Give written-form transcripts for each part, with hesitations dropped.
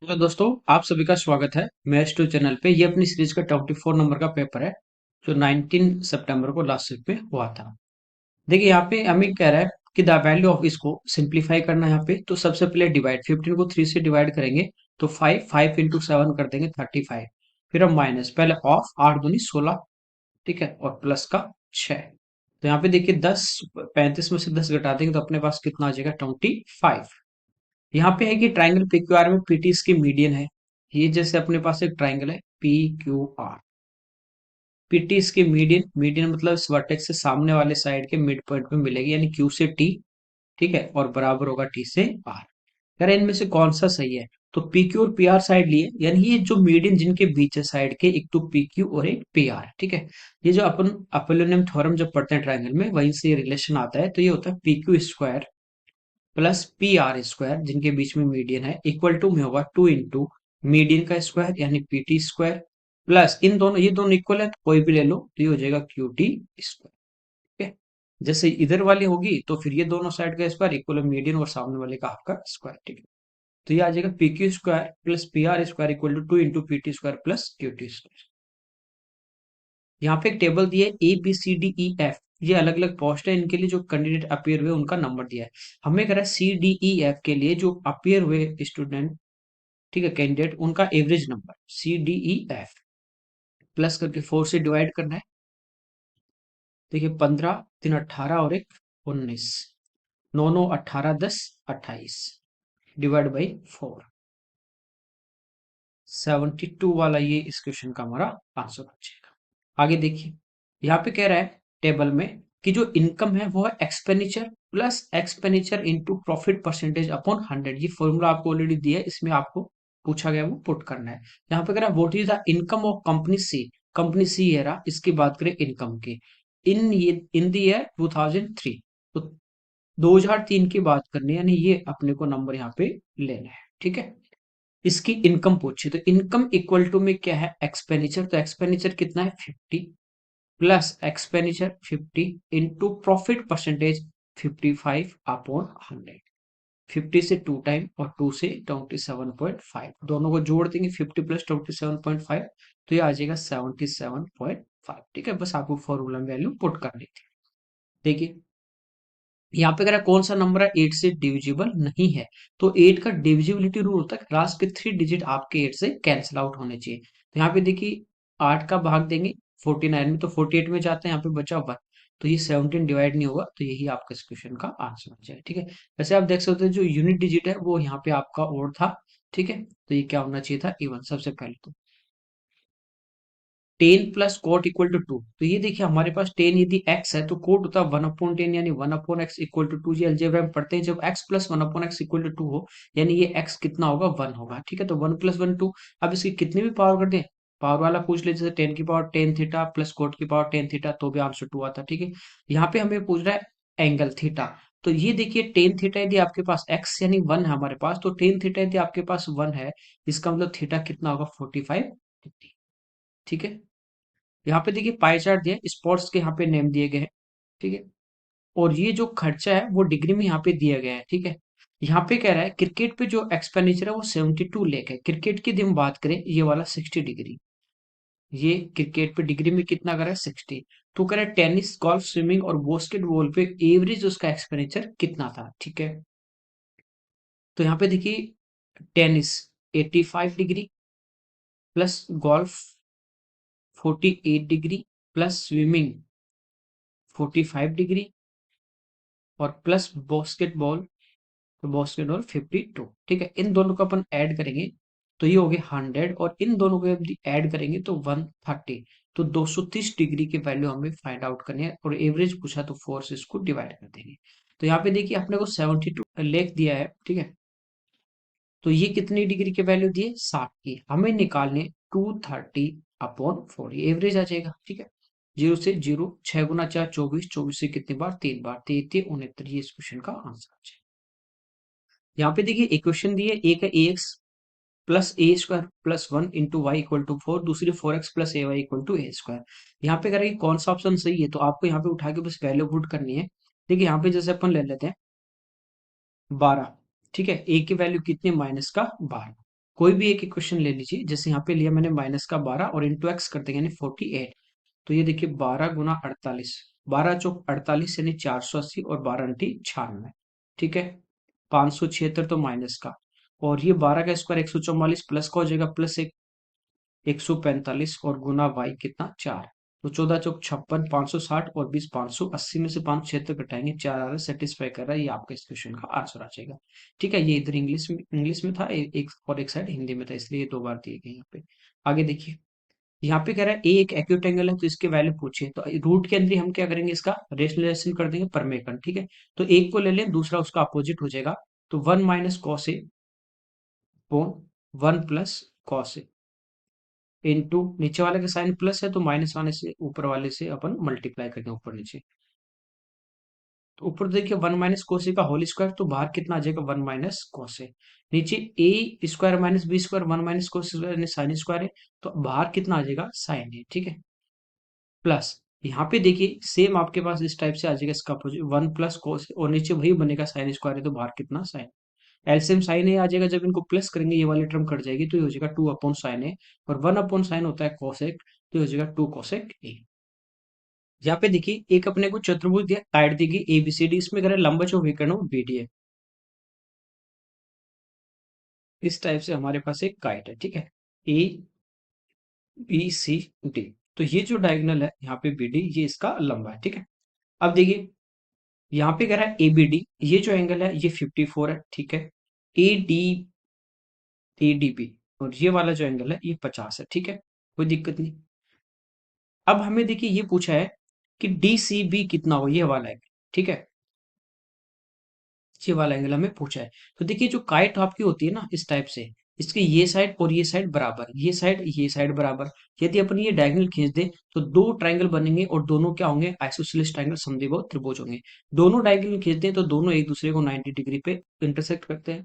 Hello दोस्तों, आप सभी का स्वागत है मैथ्स टू चैनल पे। ये अपनी सीरीज का 24 नंबर का पेपर है जो 19 सितंबर को लास्ट वीक में हुआ था। देखिए यहाँ पे हमें कह रहा है कि द वैल्यू ऑफ इसको सिंप्लीफाई करना है। यहाँ पे तो सबसे पहले डिवाइड 15 को 3 से डिवाइड करेंगे तो 5 इंटू 7 कर देंगे 35। फिर हम माइनस पहले ऑफ 8 दूनी 16, ठीक है, और प्लस का 6। तो यहाँ पे देखिए 10 35 में से 10 घटा देंगे तो अपने पास कितना आ जाएगा 25। यहाँ पे है कि ट्राइंगल पी क्यू आर में पीटी इसकी मीडियन है। ये जैसे अपने पास एक ट्राइंगल है पी क्यू आर, पीटी इसकी मीडियन, मीडियन मतलब इस वर्टेक्स से सामने वाले साइड के मिड पॉइंट में मिलेगी, यानी क्यू से टी, ठीक है, और बराबर होगा टी से आर। यार इनमें से कौन सा सही है? तो पी क्यू और पी आर साइड लिए, यानी ये जो मीडियन जिनके बीच है साइड के, एक तो पी क्यू और एक पी आर, ठीक है। ये जो अपन अपोलोनियम थ्योरम जब पढ़ते हैं ट्राइंगल में, वहीं से ये रिलेशन आता है। तो ये होता है P Q square plus P R square, जिनके बीच में मीडियन है, इक्वल टू में होगा 2 इंटू मीडियन का स्क्वायर यानी पी टी स्क्वायर, प्लस इन दोनों, ये दोनों इक्वल है तो कोई भी ले लो, तो ये हो जाएगा क्यू टी स्क्वायर। ठीक है, जैसे इधर वाली होगी तो फिर ये दोनों साइड का स्क्वायर इक्वल है मीडियन और सामने वाले का हाफ का स्क्वायर, ठीक है। तो ये आ जाएगा P Q square plus P R square equal to 2 into P T square plus Q T square. यहाँ पे एक टेबल दिया है A B C D E F, ये अलग अलग पोस्ट है, इनके लिए जो कैंडिडेट अपियर हुए उनका नंबर दिया है। हमें कह रहा है सी डी ई एफ के लिए जो अपियर हुए स्टूडेंट, ठीक है, कैंडिडेट, उनका average number C D E F plus करके 4 से डिवाइड करना है। देखिए 15 3 18 और एक 19, 9 9 18 10 28 डिवाइड बाई 4, 72 वाला ये इस क्वेश्चन का हमारा आंसर हो जाएगा। आगे देखिए यहाँ पे कह रहा है टेबल में कि जो इनकम है वो है expenditure plus expenditure into profit percentage upon 100। ये फॉर्मूला आपको ऑलरेडी दिया है, इसमें आपको पूछा गया वो पुट करना है। यहाँ पे कह रहा है what is the income of company C, company C है रहा, इसकी बात करें इनकम की, इन द ईयर 2003। तो 2003 की बात करनी है, यानी ये अपने को नंबर यहाँ पे लेना है, ठीक है। इसकी इनकम पूछी तो इनकम इक्वल टू में क्या है एक्सपेंडिचर, तो एक्सपेंडिचर कितना है 50 plus expenditure 50 into profit percentage 55 upon 100। 50 से 2 टाइम और 2 से 27.5, दोनों को जोड़ देंगे 50 प्लस 27.5, तो ये आ जाएगा 77.5, ठीक है। बस आपको फॉर्मूला वैल्यू पुट करनी थी। देखिए यहाँ पे कह रहा है कौन सा नंबर है 8 से डिविजिबल नहीं है। तो 8 का डिविजिबिलिटी रूल होता है लास्ट के 3 डिजिट आपके 8 से कैंसिल आउट होने चाहिए। तो यहाँ पे देखिए 8 का भाग देंगे 49 में तो 48 में जाते हैं, यहाँ पे बचा 1, तो ये 17 डिवाइड नहीं होगा, तो यही आपका इस क्वेश्चन का आंसर हो जाएगा, ठीक है। वैसे आप देख सकते हो जो यूनिट डिजिट है वो यहाँ पे आपका और था, ठीक है, तो ये क्या होना चाहिए था इवन सबसे पहले तो। 10 प्लस कोट इक्वल टू 2, तो ये देखिए हमारे पास 10 यदि x है तो कोट होता है 1/10, यानी 1/x इक्वल टू 2। ये अलजेब्रा में पढ़ते हैं जब x plus 1/x equal to 2 हो, यानी ये x कितना होगा 1 होगा, ठीक है। तो 1 प्लस 1 2, अब इसकी कितनी भी पावर कर दें, पावर वाला पूछ ले, जैसे 10 की पावर 10 थीटा प्लस कोट की पावर 10 थीटा, तो भी आंसर 2 आता, ठीक है। यहाँ पे हमें पूछ रहा है एंगल थीटा, तो ये देखिए 10 थीटा यदि आपके पास x यानी 1 है हमारे पास, तो 10 थीटा यदि आपके पास 1 है, इसका मतलब थीटा कितना होगा 45 डिग्री, ठीक है। यहाँ पे देखिए पाई चार्ट दिया है, स्पोर्ट्स के यहाँ पे नेम दिए गए हैं, ठीक है। और ये जो खर्चा है वो डिग्री में यहाँ पे दिया गया है, ठीक है। यहाँ पे कह रहा है क्रिकेट पे जो एक्सपेंडिचर है वो 72 लाख है। क्रिकेट की यदि हम बात करें ये वाला 60 डिग्री, ये क्रिकेट पे डिग्री में कितना कर रहा है 60। तो कह रहा है टेनिस गोल्फ स्विमिंग और बास्केटबॉल पे एवरेज उसका एक्सपेंडिचर कितना था, ठीक है। तो यहाँ पे देखिए tennis 85 degree plus golf 48 degree plus swimming 45 degree और प्लस बास्केटबॉल, तो बास्केटबॉल 52, ठीक है। इन दोनों को अपन ऐड करेंगे तो ये हो गया 100, और इन दोनों को यदि ऐड करेंगे तो 130। तो 230 डिग्री की वैल्यू हमें फाइंड आउट करनी है, और एवरेज पूछा तो 4 से इसको डिवाइड कर देंगे। तो यहाँ पे देखिए अपने को 72 लेख दिया है, ठीक है। तो ये कितनी डिग्री की वैल्यू दी है 60 की, हमें निकालने 230 अपॉन 4, ये एवरेज आ जाएगा, ठीक है। 0 से 0, 6 गुना 4 24, 24 से कितनी बार 3 बार, 33 69, ये इस क्वेश्चन का आंसर आ जाएगा। यहाँ पे देखिए इक्वेशन दी है, एक है A x plus A square plus 1 into y equal to 4, दूसरी 4x plus A y equal to A square. यहाँ पे करेंगे कौन सा ऑप्शन सही है, तो आपको यहाँ पे उठा के बस वैल्यू पुट करनी है। देखिए यहाँ पे जैसे अपन ले लेते हैं 12, ठीक है, ए की वैल्यू कितनी माइनस का 12, कोई भी एक इक्वेशन ले लीजिए, जैसे यहाँ पे लिया मैंने -12 और इंटू एक्स कर देंगे यानी 48। तो ये देखिए 12 × 48, 12 × 4 = 48 यानी 480 और 12 × 96, ठीक है। 576 तो माइनस का, और ये 12 का स्क्वायर 144 प्लस का हो जाएगा प्लस 145 और गुना वाई कितना 4। तो 14 × 4 = 56, 560 और 20 580 में से 576 घटाएंगे 4 आ रहा है, सेटिस्फाई कर रहा है, ये आपका इस क्वेश्चन का आंसर आ जाएगा। ठीक है, ये इधर इंग्लिश में था, एक और एक साइड हिंदी में था, इसलिए ये 2 बार दिए गए यहाँ पे। आगे देखिए, यहाँ पे कह रहा है ए एक एक्यूट एंगल है, तो इसके वैल्यू पूछिए, तो रूट के अंदर ही हम क्या करेंगे, इसका रेशनलाइजेशन कर देंगे पर मेकन, ठीक है। तो एक को ले लें, दूसरा उसका अपोजिट हो जाएगा, तो 1 - cos A upon 1 + cos A into नीचे वाले का साइन प्लस है तो माइनस वाले से ऊपर वाले से अपन मल्टीप्लाई करेंगे ऊपर नीचे। तो ऊपर देखिए 1 - cos A का होल स्क्वायर, तो बाहर कितना आ जाएगा 1 - cos A। नीचे a square minus B square 1 - cos यानी साइन स्क्वायर है, तो बाहर कितना आ जाएगा साइन है, ठीक है। प्लस यहाँ पे देखिए सेम आपके पास इस टाइप से आ जाएगा इसका अपोजिट 1 + cos और नीचे वही बनेगा साइन स्क्वायर है, तो बाहर कितना साइन। एलसीएम साइन ए आ जाएगा, जब इनको प्लस करेंगे ये वाली टर्म कट जाएगी, तो ये हो जाएगा 2/sin A, और 1/sin होता है cosec, तो ये हो जाएगा 2 cosec A। यहाँ पे देखिए एक अपने को चतुर्भुज दिया, काट देगी ABCD, इसमें कह रहा है लंबचौक विकर्ण BD है, इस टाइप से हमारे पास एक काइट है, ठीक है। ABCD, तो ये जो डायगोनल है यहाँ पे BD, ये इसका लंबा है, ठीक है। अब देखिए यहाँ पे कह रहा है ABD, ये जो एंगल है ये 54 है, ठीक है। ADB और ये वाला जो एंगल है ये 50 है, ठीक है, कोई दिक्कत नहीं। अब हमें देखिए ये पूछा है कि DCB कितना हो, ये वाला एंगल, ठीक है, ये वाला एंगल हमें पूछा है। तो देखिए जो काइट आपकी होती है ना इस टाइप से, इसके ये साइड और ये साइड बराबर, ये साइड बराबर, यदि अपन ये डायगोनल खींच दे तो दो ट्रायंगल बनेंगे और दोनों क्या होंगे, आइसोसेलेस ट्रायंगल, समद्विबाहु त्रिभुज होंगे। दोनों डायगोनल खींच दें तो दोनों एक दूसरे को 90 डिग्री पे इंटरसेक्ट करते हैं,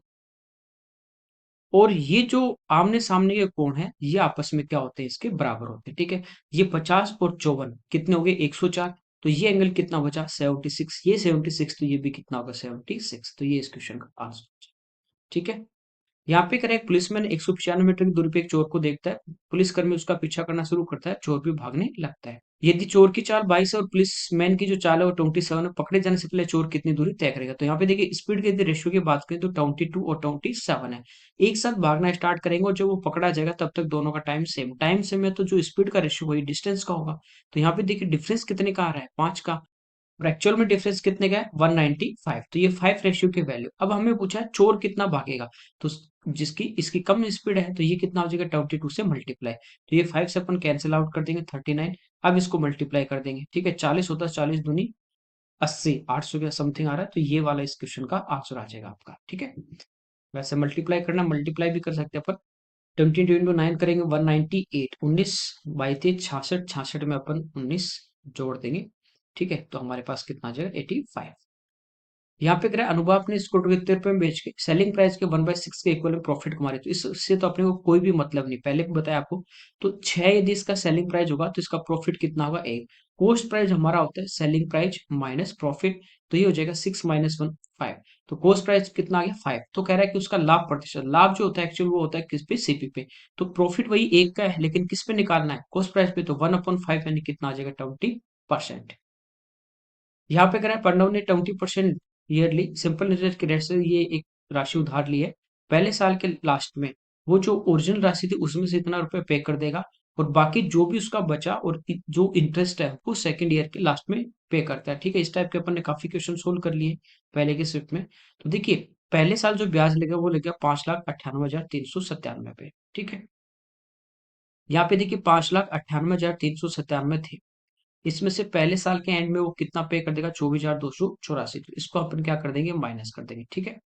और ये जो आमने सामने के कोण है ये आपस में क्या होते हैं, इसके बराबर होते हैं, ठीक है। ये 50 और 54 कितने हो गए 104, तो ये एंगल कितना बचा 76, ये 76, तो ये भी कितना होगा 76, तो ये इस क्वेश्चन का आंसर, ठीक है। यहाँ पे करें, एक पुलिसमैन 195 मीटर की दूरी पे एक चोर को देखता है, पुलिसकर्मी उसका पीछा करना शुरू करता है, चोर भी भागने लगता है। यदि चोर की चाल 22 है और पुलिसमैन की जो चाल है वो 27 है, पकड़े जाने से पहले चोर कितनी दूरी तय करेगा। तो यहाँ पे देखिए स्पीड के यदि रेशियो की बात करें तो 22 और 27 है, एक साथ भागना स्टार्ट करेंगे और जब वो पकड़ा जाएगा तब तक दोनों का टाइम सेम है, तो जो स्पीड का रेशियो वही डिस्टेंस का होगा। तो यहाँ पे देखिए डिफरेंस कितने का आ रहा है 5 का, और एक्चुअल में डिफरेंस कितने का है 195, तो ये 5 रेशियो की वैल्यू। अब हमें पूछा है चोर कितना भागेगा, तो जिसकी इसकी कम स्पीड है तो ये कितना हो जाएगा 22 से मल्टीप्लाई, तो ये 5 से अपन कैंसिल आउट कर देंगे 39। अब इसको मल्टीप्लाई कर देंगे, ठीक है, 40 होता है, 40 दूनी 80, 800 के समथिंग आ रहा है, तो ये वाला इस क्वेश्चन का आंसर आ जाएगा आपका, ठीक है। वैसे मल्टीप्लाई करना मल्टीप्लाई भी कर सकते हैं अपन, 22 × 9 करेंगे 198, 19 बाई 66, 66 में अपन 19 जोड़ देंगे, ठीक है, तो हमारे पास कितना आ जाएगा 85। यहाँ पे कह अनुभाव ने इसको 73 रुपए में बेच के सेलिंग प्राइस के 1/6 के इक्वल में प्रॉफिट कमा रहे, तो इससे तो अपने को कोई भी मतलब नहीं, पहले भी बताया आपको। तो 6 यदि इसका सेलिंग प्राइस होगा तो इसका प्रॉफिट कितना होगा 1। कॉस्ट प्राइस हमारा होता है सेलिंग प्राइस माइनस प्रॉफिट, तो ये हो जाएगा 6 - 1 5, तो कॉस्ट प्राइस कितना आ गया 5। तो कह रहा है कि उसका लाभ प्रतिशत, लाभ जो होता है एक्चुअल वो होता है किस पे, सीपी पे, तो प्रॉफिट वही 1 का है लेकिन किस पे निकालना है, कॉस्ट प्राइस पे, तो 1/5 यानी कितना आ जाएगा 20%। यहाँ पे कह रहा है प्रणव ने 20% ईयरली सिंपल इंटरेस्ट के रेट से ये एक राशि उधार ली है, पहले साल के लास्ट में वो जो ओरिजिनल राशि थी उसमें से इतना रुपए पे कर देगा, और बाकी जो भी उसका बचा और जो इंटरेस्ट है वो सेकंड ईयर के लास्ट में पे करता है, ठीक है। इस टाइप के अपन ने काफी क्वेश्चन सोल्व कर लिए पहले के शिफ्ट में। तो देखिए पहले साल जो ब्याज लगेगा वो लगेगा 5,98,397 पे, ठीक है। यहाँ पे देखिए 5,98,397 थे, इसमें से पहले साल के एंड में वो कितना पे कर देगा 24,284, तो इसको अपन क्या कर देंगे माइनस कर देंगे, ठीक है।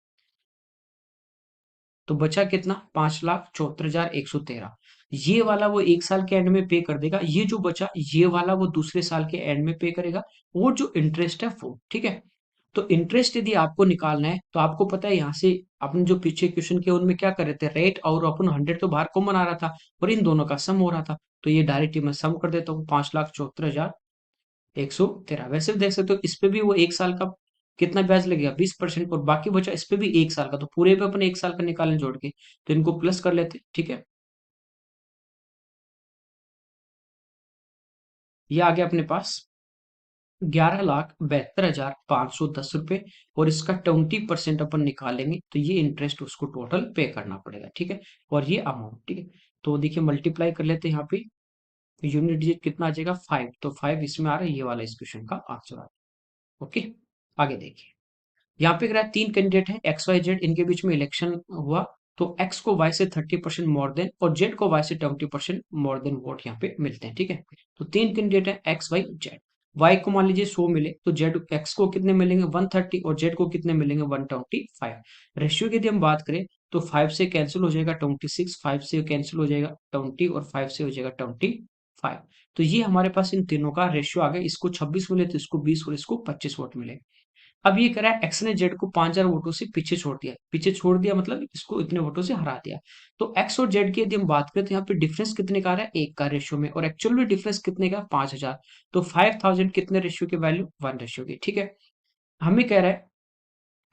तो बचा कितना 5,74,113, ये वाला वो एक साल के एंड में पे कर देगा, ये जो बचा ये वाला वो दूसरे साल के एंड में पे करेगा, और जो इंटरेस्ट है वो, ठीक है। तो इंटरेस्ट यदि आपको निकालना है तो आपको पता है यहाँ से अपन जो पीछे क्वेश्चन के उनमें क्या कर रहे थे, रेट और अपन 100 तो बाहर कॉमन आ रहा था और इन दोनों का सम हो रहा था, तो ये डायरेक्टली मैं सम कर देता हूँ 5,74,113। वैसे भी देख सकते हो इस पे भी वो एक साल का कितना ब्याज लगेगा 20%, और बाकी बचा इस पे भी 1 साल का, तो पूरे पे अपन 1 साल का निकालें जोड़ के, तो इनको प्लस कर लेते हैं। ठीक है, ये आ गया अपने पास 11,72,510 रुपए, और इसका 20% अपन निकालेंगे तो ये इंटरेस्ट उसको टोटल पे करना पड़ेगा। ठीक है, और ये अमाउंट। ठीक है, तो देखिए मल्टीप्लाई कर लेते हैं यहाँ पे, यूनिट डिजिट कितना आ जाएगा 5, तो 5 इसमें आ रहा है, ये वाला इस क्वेश्चन का आंसर आ रहा है। ओके, आगे देखिए, यहाँ पे अगर तीन कैंडिडेट हैं एक्स वाई जेड, इनके बीच में इलेक्शन हुआ, तो एक्स को वाई से 30% मोर देन और जेड को वाई से 20% मोर देन वोट यहाँ पे मिलते हैं। ठीक है, तो तीन कैंडिडेट है एक्स वाई जेड, वाई को मान लीजिए 100 मिले, तो जेड एक्स को कितने मिलेंगे 130, और जेड को कितने मिलेंगे 125। रेशियो की यदि हम बात करें तो 5 से कैंसिल हो जाएगा 26, 5 से कैंसिल हो जाएगा 20, और 5 से हो जाएगा 25। तो ये हमारे पास इन तीनों का रेशियो आ गया, इसको 26 मिले तो इसको 20 और इसको 25 वोट मिले। अब ये करा एक्स ने जेड को 5,000 वोटों से पीछे छोड़ दिया, पीछे छोड़ दिया मतलब इसको इतने वोटों से हरा दिया। तो एक्स और जेड की यदि हम बात करें तो यहाँ पे डिफरेंस कितने का आ रहा है, एक का रेशियो में, और एक्चुअल में डिफरेंस कितने का 5,000, तो 5,000 कितने रेशियो की वैल्यू 1 रेशियो की। ठीक है, हमें कह रहा है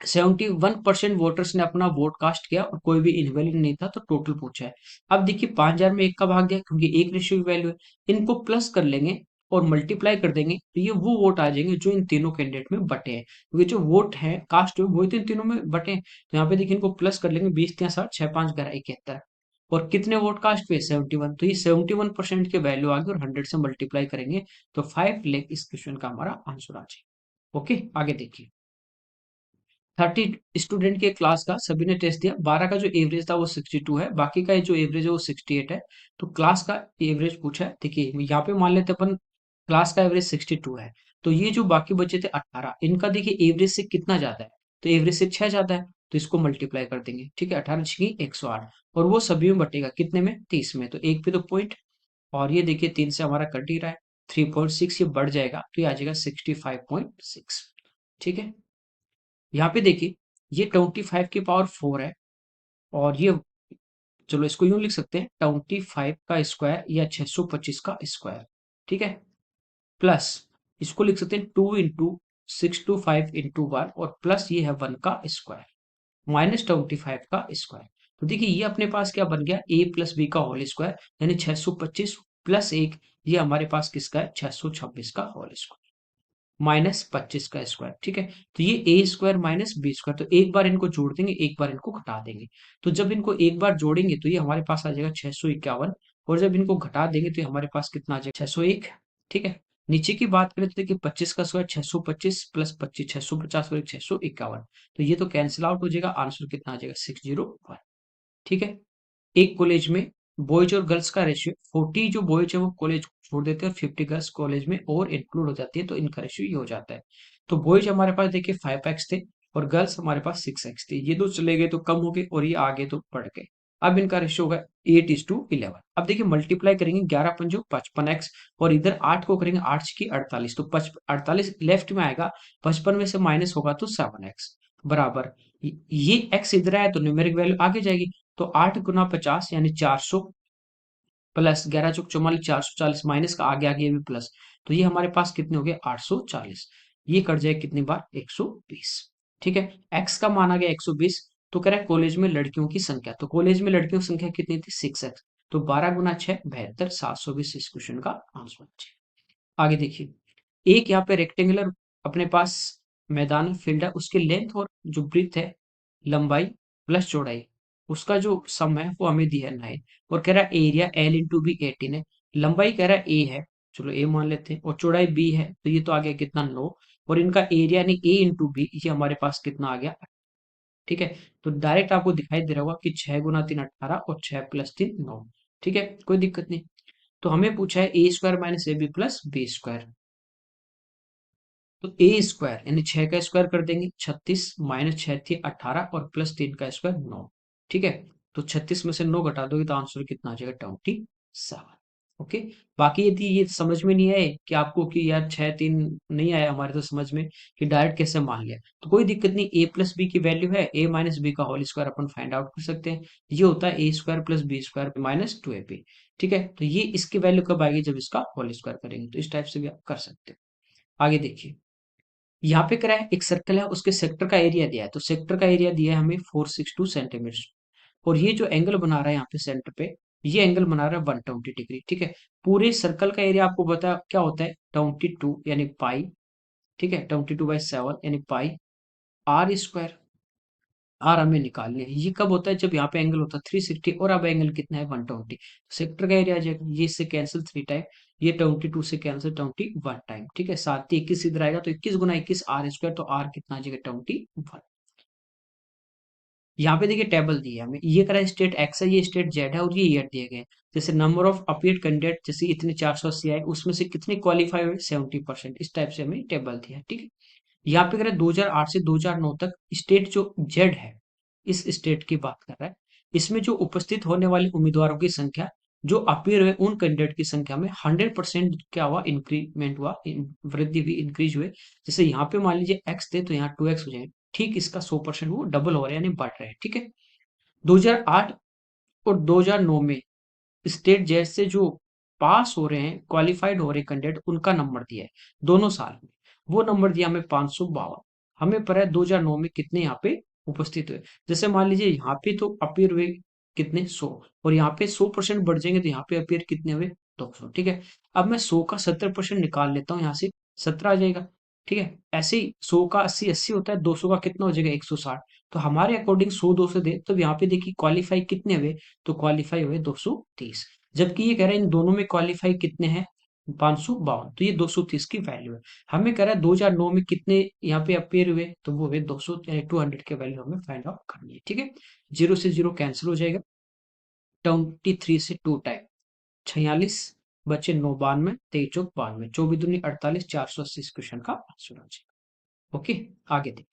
71% वोटर्स ने अपना वोट कास्ट किया और कोई भी इनवैलिड नहीं था, तो टोटल पूछा है। अब देखिए 5,000 में एक का भाग गया क्योंकि एक रेशियो की वैल्यू है, इनको प्लस कर लेंगे और मल्टीप्लाई कर देंगे, तो ये वो वोट आ जाएंगे जो इन तीनों कैंडिडेट में बटे हैं, क्योंकि जो वोट है कास्ट हुए वो तो इन तीनों में बटे हैं। तो यहाँ पे देखिए इनको प्लस कर लेंगे, 20 3 60 6 5 11 71, और कितने वोट कास्ट हुए 71, तो ये 71% के वैल्यू आ गई, और 100 से मल्टीप्लाई करेंगे तो 5 लाख इस क्वेश्चन का हमारा आंसर आ जाएगा। ओके, आगे देखिए, 30 स्टूडेंट के क्लास का सभी ने टेस्ट दिया, 12 का जो एवरेज था वो 62 है, बाकी का जो एवरेज है वो 68 है। तो क्लास का एवरेज पूछा है, देखिए यहाँ पे मान लेते हैं अपन क्लास का एवरेज 62 है, तो ये जो बाकी बचे थे 18, इनका देखिए एवरेज से कितना ज्यादा है, तो एवरेज से 6 ज्यादा है, तो इसको मल्टीप्लाई कर देंगे। ठीक है, 18 छकी 108, और वो सभी में बटेगा कितने में 30 में, तो एक पे तो पॉइंट, और ये देखिए 3 से हमारा कट ही रहा है, 3.6 ये बढ़ जाएगा तो ये आ जाएगा 65.6। ठीक है, यहाँ पे देखिए ये 25 की पावर 4 है, और ये चलो इसको यूं लिख सकते हैं 25 का स्क्वायर या 625 का स्क्वायर। ठीक है, प्लस इसको लिख सकते हैं 2 इंटू 625 इंटू 1, और प्लस ये है 1 का स्क्वायर, माइनस 25 का स्क्वायर। तो देखिए ये अपने पास क्या बन गया a प्लस बी का होल स्क्वायर, यानी 625 प्लस 1, ये हमारे पास किसका है 626 का होल स्क्वायर, -25 का स्क्वायर। ठीक है, तो ये ए स्क्वायर माइनस बी स्क्वायर, तो एक बार इनको जोड़ देंगे एक बार इनको घटा देंगे, तो जब इनको एक बार जोड़ेंगे तो ये हमारे पास आ जाएगा 651, और जब इनको घटा देंगे तो ये हमारे पास कितना आ जाएगा 601। ठीक है, नीचे की बात करें तो देखिए 25 का स्क्वायर 625 प्लस 25 650 और 651, तो ये तो कैंसिल आउट हो जाएगा, आंसर कितना आ जाएगा 601। ठीक है, एक कॉलेज में बॉयज और गर्ल्स का रेशियो 40, जो बॉयज है वो कॉलेज छोड़ देते हैं और 50 गर्ल्स कॉलेज में और इंक्लूड हो जाती है, तो इनका रेशियो ये हो जाता है। तो बॉयज हमारे पास देखिए 5x थे और गर्ल्स हमारे पास 6x थे, ये दो चले गए तो कम हो गए और ये आगे तो बढ़ गए। अब इनका रेशियो होगा 8:11। अब देखिए मल्टीप्लाई करेंगे 11 पंजो 55x, और इधर 8 को करेंगे 8 की 48, तो 48 लेफ्ट में आएगा, 55 में से माइनस होगा तो 7x बराबर, ये x इधर आया तो न्यूमेरिक वैल्यू आगे जाएगी, तो 8 गुना 50 यानी 400, प्लस 11 चौक 44 440, माइनस का आगे आगे ये भी प्लस, तो ये हमारे पास कितने हो गए 840, ये कट जाए कितनी बार 120। ठीक है, x का मान आ गया 120, तो कह रहा है कॉलेज में लड़कियों की संख्या, तो कॉलेज में लड़कियों की संख्या कितनी थी 6x, तो 12 गुना 6 72, 720 इस क्वेश्चन का आंसर। आगे देखिए, एक यहाँ पे रेक्टेंगुलर अपने पास मैदान फील्ड है, उसकी लेंथ और जो ब्रीथ है, लंबाई प्लस चौड़ाई, उसका जो सम है वो हमें दिया है 9, और कह रहा है एरिया L इंटू बी 18 है, लंबाई कह रहा है A है, चलो A मान लेते हैं, और चौड़ाई B है, तो ये तो आ गया कितना 9, और इनका एरिया यानी A इंटू बी, ये हमारे पास कितना आ गया। ठीक है, तो डायरेक्ट आपको दिखाई दे रहा होगा कि 6 गुना 3 18 और 6 प्लस 3 9। ठीक है, कोई दिक्कत नहीं। तो हमें पूछा है A square minus A B plus B square, तो ए स्क्वायर यानी 6 का स्क्वायर कर देंगे 36, माइनस 6 थी 18, और प्लस 3 का स्क्वायर 9। ठीक है, तो 36 में से 9 घटा दोगे तो आंसर कितना आ जाएगा 27। ओके, बाकी यदि ये समझ में नहीं आए कि आपको कि यार 6 3 नहीं आया हमारे तो समझ में कि डायरेक्ट कैसे मान लिया, तो कोई दिक्कत नहीं, ए प्लस बी की वैल्यू है ए माइनस बी का होल स्क्वायर अपन फाइंड आउट कर सकते हैं, ये होता है A square plus B square minus 2ab। ठीक है, तो ये इसकी वैल्यू कब आएगी जब इसका होल स्क्वायर करेंगे, तो इस टाइप से भी आप कर सकते हैं। आगे देखिए, यहाँ पे क्या है, एक सर्कल है, उसके सेक्टर का एरिया दिया है, तो सेक्टर का एरिया दिया है हमें 462 सेंटीमीटर, और ये जो एंगल बना रहा है यहाँ पे सेंटर पे, ये एंगल बना रहा है 120 डिग्री। ठीक है, पूरे सर्कल का एरिया आपको पता क्या होता है, 22 यानी पाई। ठीक है, 22/7 यानी पाई आर स्क्वायर। आर हमें निकालने है, ये कब होता है, जब यहाँ पे एंगल होता है 360 और अब एंगल कितना है 120। सेक्टर का एरिया आ जाएगा, ये इससे कैंसिल 3 टाइम, ये 22 से कैंसिल 21 टाइम। ठीक है, 7 21 इधर आएगा, तो 21 × 21 आर स्क्वायर, तो आर कितना आ जाएगा 21। यहाँ पे देखिए टेबल दी है हमें, ये करा स्टेट एक्स है, ये स्टेट जेड है, और ये ईयर दिए गए। जैसे नंबर ऑफ अपीयर कैंडिडेट, जैसे इतने 480 आए, उसमें से कितने क्वालिफाई हुए 70%, इस टाइप से हमें टेबल दिया है। ठीक है, यहाँ पे करें 2008 से 2009 तक स्टेट जो जेड है, इस स्टेट की बात कर रहा है, इसमें जो उपस्थित होने वाले उम्मीदवारों की संख्या, जो अपीयर हुए उन कैंडिडेट की संख्या में 100% क्या हुआ, इंक्रीमेंट हुआ, वृद्धि हुई, इंक्रीज हुए। जैसे यहाँ पे मान लीजिए एक्स थे, तो यहाँ 2x हो जाएगा। ठीक, इसका 100% वो डबल हो रहा है, यानी बढ़ रहे हैं। ठीक है, 2008 और 2009 में स्टेट जेड से जो पास हो रहे हैं, क्वालिफाइड हो रहे हैं कैंडिडेट, उनका नंबर दिया है दोनों साल में। वो नंबर दिया हमें 552। हमें पता है 2009 में कितने यहाँ पे उपस्थित हुए। जैसे मान लीजिए यहाँ पे तो अपीयर हुए कितने 100, और यहाँ पे 100% बढ़ जाएंगे, तो यहाँ पे अपीयर कितने हुए 200। ठीक है, अब मैं 100 का 70% निकाल लेता हूँ, यहाँ से 17 आ जाएगा। ठीक है, ऐसे ही 100 का 80 80 होता है, 200 का कितना हो जाएगा 160। तो हमारे अकॉर्डिंग 100 200 दे, तो यहाँ पे देखिए क्वालिफाई कितने हुए, तो क्वालिफाई हुए 230। जबकि ये कह रहा है इन दोनों में क्वालिफाई कितने हैं 552, तो ये 230 की वैल्यू है। हमें कह रहा है 2009 में कितने यहाँ पे अपेयर हुए, तो वो हुए 200, 200 के वैल्यू हमें फाइंड आउट करनी है। ठीक है, 0 से 0 कैंसिल हो जाएगा, 23 से 2 टाइम 46, बचे 9 92, 23 चौक 92, 24 दूनी 48, 480 इस क्वेश्चन का आंसर आ जाएगा। ओके, आगे देखिए,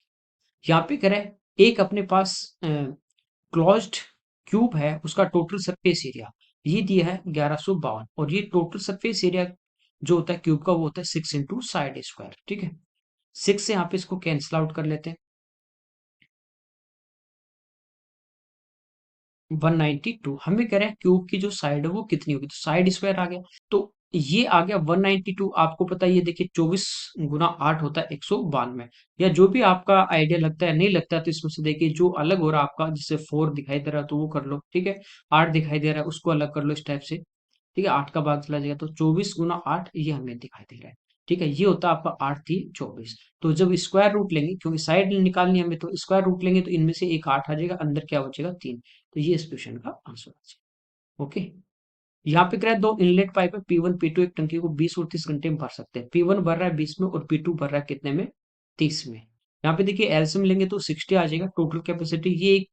यहाँ पे कह रहा है एक अपने पास क्लोज्ड क्यूब है, उसका टोटल सरफेस एरिया ये दिया है 1152, और ये टोटल सरफेस एरिया जो होता है क्यूब का, वो होता है 6 × साइड स्क्वायर। ठीक है, 6 से यहाँ पे इसको कैंसिल आउट कर लेते हैं, 192। हमें कह रहे हैं क्यूब की जो साइड है वो कितनी होगी, तो साइड स्क्वायर आ गया, तो ये आ गया 192। आपको पता है, ये देखिए 24 × 8 होता है 192, या जो भी आपका आइडिया लगता है, नहीं लगता है, तो इसमें से देखिए जो अलग हो रहा है आपका, जैसे 4 दिखाई दे रहा है तो वो कर लो। ठीक है, 8 दिखाई दे रहा है, उसको अलग कर लो इस टाइप से। ठीक है, 8 का भाग चला जाएगा, तो 24 × 8 ये हमें दिखाई दे रहा है। ठीक है, ये होता है आपका 8 3 24। तो जब स्क्वायर रूट लेंगे, क्योंकि साइड निकालनी है हमें, तो स्क्वायर रूट लेंगे, तो इनमें से एक 8 आ जाएगा, अंदर क्या बचेगा 3। तो ये इस क्वेश्चन का आंसर आ जाएगा। ओके, यहाँ पे क्या है, दो इनलेट पाइप है P1 P2, एक टंकी को 20 और 30 घंटे में भर सकते हैं। P1 भर रहा है 20 में, और P2 भर रहा है कितने में 30 में। यहाँ पे देखिए एलसीएम लेंगे तो 60 आ जाएगा टोटल कैपेसिटी। ये एक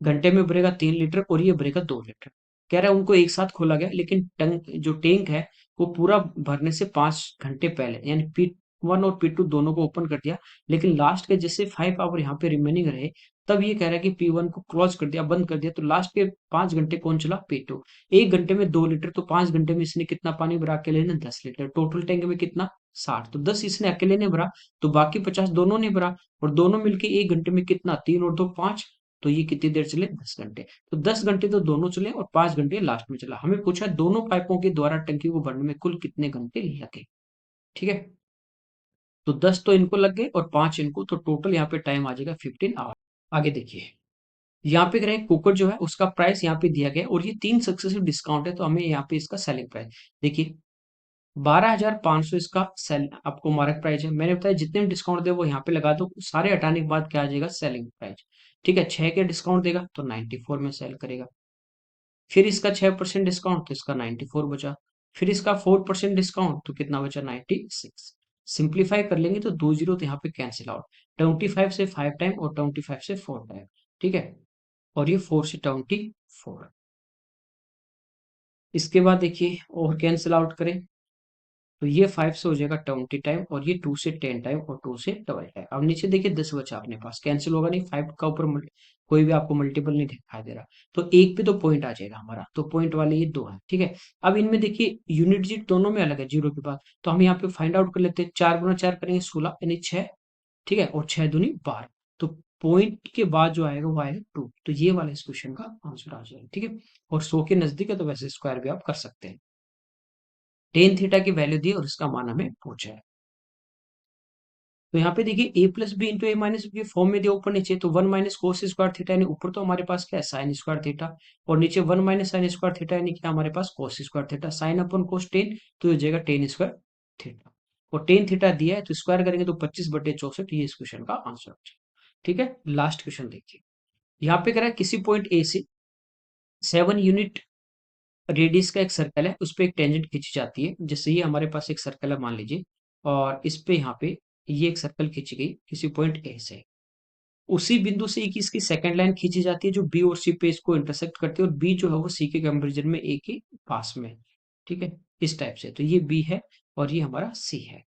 घंटे में भरेगा 3 लीटर, और ये भरेगा 2 लीटर। कह रहा है उनको एक साथ खोला गया, लेकिन टंक जो टैंक है वो पूरा भरने से 5 घंटे पहले, यानी P1 और P2 दोनों को ओपन कर दिया, लेकिन लास्ट के जैसे 5 आवर यहाँ पे रिमेनिंग रहे, तब ये कह रहा है कि P1 को क्लोज कर दिया, बंद कर दिया, तो लास्ट के 5 घंटे कौन चला P2। एक घंटे में 2 लीटर, तो 5 घंटे में इसने कितना पानी भरा अकेले ने 10 लीटर, टोटल टैंक में कितना 60, तो 10 इसने अकेले ने भरा, तो बाकी 50 दोनों ने भरा, और दोनों मिलके एक घंटे में कितना 3 और 2 5, तो ये कितनी देर चले 10 घंटे। तो 10 घंटे तो दोनों चले, और 5 घंटे लास्ट में चला। हमें पूछा दोनों पाइपों के द्वारा टंकी को भरने में कुल कितने घंटे लगे। ठीक है, तो 10 तो इनको लग गए और 5 इनको, तो टोटल यहाँ पे टाइम आ जाएगा 15 आवर। आगे देखिए, यहाँ पे कह रहे हैं कुकर जो है उसका प्राइस यहाँ पे दिया गया है, और ये 3 सक्सेसिव डिस्काउंट है, तो हमें यहाँ पे इसका सेलिंग प्राइस देखिए 12,500 इसका सेल आपको मार्केट प्राइस है। मैंने बताया जितने भी डिस्काउंट दे वो यहाँ पे लगा दो, सारे हटाने के बाद क्या आ जाएगा सेलिंग प्राइस। ठीक है, 6 के डिस्काउंट देगा तो 94 में सेल करेगा। फिर इसका 6% डिस्काउंट, तो इसका 94 बचा। फिर इसका 4% डिस्काउंट, तो कितना बचा 96। सिंप्लीफाई कर लेंगे तो 2 जीरो तो यहाँ पे कैंसिल आउट, 25 से 5 टाइम और 25 से 4 टाइम। ठीक है, और ये 4 से 24। इसके बाद देखिए और कैंसिल आउट करें, तो ये 5 से हो जाएगा 20 टाइम, और ये 2 से 10 टाइम, और 2 से डबल टाइम। अब नीचे देखिए 10 बचा अपने पास, कैंसिल होगा नहीं, 5 का ऊपर कोई भी आपको मल्टीपल नहीं दिखाई दे रहा, तो एक पे तो पॉइंट आ जाएगा हमारा, तो पॉइंट वाले ये दो है। ठीक है, अब इनमें देखिए यूनिट डिजिट दोनों में अलग है जीरो के बाद, तो हम यहाँ पे फाइंड आउट कर लेते हैं। 4 × 4 करेंगे 16 यानी 6। ठीक है, और 6 दूनी 12, तो पॉइंट के बाद जो आएगा वो आएगा 2, तो ये वाला इस क्वेश्चन का आंसर आ जाएगा। ठीक है, और 100 के नजदीक है, तो वैसे स्क्वायर भी आप कर सकते हैं। टेन थीटा की वैल्यू दी और इसका मान हमें पूछा है। तो यहाँ पे देखिए ए प्लस बी इंटू ए माइनस बी फॉर्म में दिया ऊपर नीचे, तो one minus cos square theta, यानी ऊपर तो हमारे पास क्या है साइन स्क्वायर थीटा, और नीचे one minus sine square theta यानी क्या हमारे पास कोस स्क्वायर थीटा, साइन अपन कोस टेन, तो ये हो जाएगा टेन स्क्वायर थीटा, और टेन थीटा दिया है तो स्क्वायर करेंगे तो 25/64, ये इस क्वेश्चन का आंसर है। ठीक है, लास्ट क्वेश्चन देखिए। यहाँ पे कह रहा है किसी पॉइंट ए से 7 यूनिट रेडियस का एक सर्कल है, उस पे एक टेंजेंट खींची जाती है, जैसे ये हमारे पास एक सर्कल है मान लीजिए, और इस पे यहाँ पे ये एक सर्कल खींची गई किसी पॉइंट ए से, उसी बिंदु से एक इसकी सेकंड लाइन खींची जाती है जो बी और सी पे इसको इंटरसेक्ट करती है, और बी जो है वो सी के कंपेरिजन में ए के पास में है। ठीक है, इस टाइप से, तो ये बी है और ये हमारा सी है।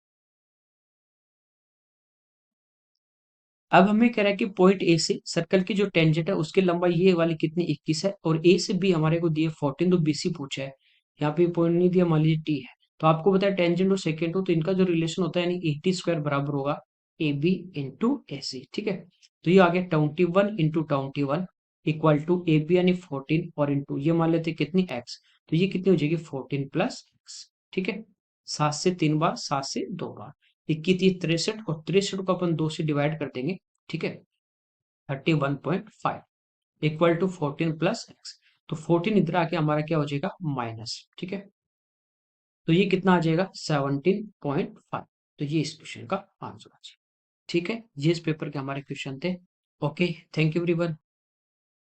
अब हमें कह रहा है कि पॉइंट ए से सर्कल की जो टेंजेंट है उसकी लंबाई ये वाली कितनी 21 है, और ए से बी हमारे को दिए 14, तो बीसी पूछा है, यहाँ पे पॉइंट नहीं दिया, मान लीजिए टी है, तो आपको बताया टेंजेंट और सेकेंड हो तो इनका जो रिलेशन होता है यानी 80 स्क्वायर बराबर होगा ए बी इंटू ए सी। ठीक है, तो ये आ गया 21 into 21 equal to A B यानी 14, और इंटू ये मान लेते कितनी एक्स, तो ये कितनी हो जाएगी 14 प्लस एक्स। ठीक है, 7 से 3 बार, 7 से 2 बार, 21 63, और 63 को अपन 2 से डिवाइड कर देंगे। ठीक है, 31.5 इक्वल टू 14 प्लस एक्स, तो 14 इधर आके हमारा क्या हो जाएगा माइनस। ठीक है, तो ये कितना आ जाएगा 17.5, तो ये इस क्वेश्चन का आंसर आ जाएगा। ठीक है, ये इस पेपर के हमारे क्वेश्चन थे। Okay, thank you everyone.